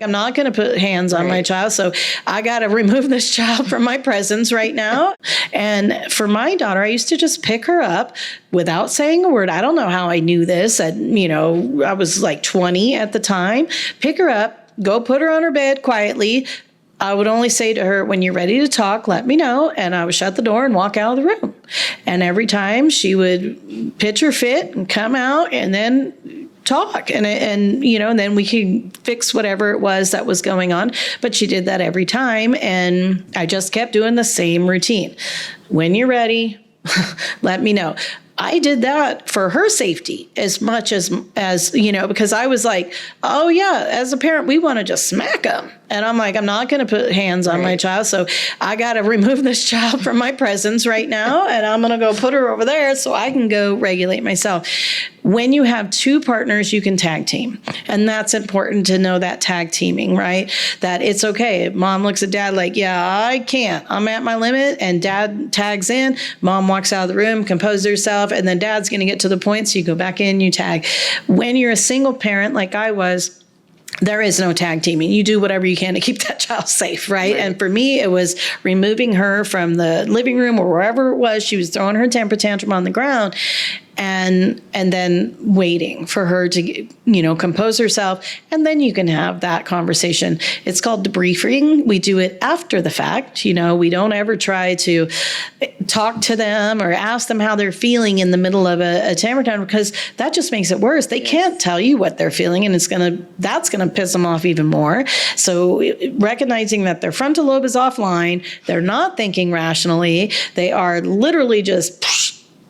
I'm not going to put hands on my child. So I got to remove this child from my presence right now. And for my daughter, I used to just pick her up without saying a word. I don't know how I knew this. I was like 20 at the time. Pick her up, go put her on her bed quietly. I would only say to her, when you're ready to talk, let me know. And I would shut the door and walk out of the room. And every time she would pitch her fit and come out and then talk and then we could fix whatever it was that was going on. But she did that every time. And I just kept doing the same routine. When you're ready, let me know. I did that for her safety as much as because I was like, oh yeah, as a parent, we want to just smack them. And I'm like, I'm not going to put hands on my child. So I got to remove this child from my presence right now. And I'm going to go put her over there so I can go regulate myself. When you have two partners, you can tag team. And that's important to know, that tag teaming, right? That it's okay. If mom looks at dad like, yeah, I can't. I'm at my limit. And dad tags in. Mom walks out of the room, composes herself. And then dad's going to get to the point. So you go back in, you tag. When you're a single parent like I was, there is no tag teaming. You do whatever you can to keep that child safe, right? And for me, it was removing her from the living room or wherever it was. She was throwing her temper tantrum on the ground. And then waiting for her to, compose herself. And then you can have that conversation. It's called debriefing. We do it after the fact. We don't ever try to talk to them or ask them how they're feeling in the middle of a temper tantrum, because that just makes it worse. They can't tell you what they're feeling, and that's going to piss them off even more. So recognizing that their frontal lobe is offline, they're not thinking rationally, they are literally just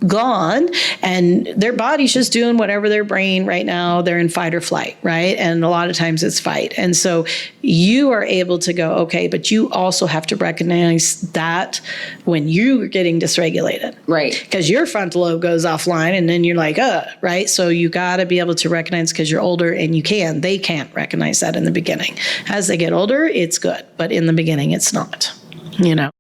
gone, and their body's just doing whatever their brain right now, they're in fight or flight, right? And a lot of times it's fight. And so you are able to go, okay, but you also have to recognize that when you're getting dysregulated. Right. Because your frontal lobe goes offline and then you're like, right? So you got to be able to recognize, because you're older and they can't recognize that in the beginning. As they get older, it's good. But in the beginning, it's not,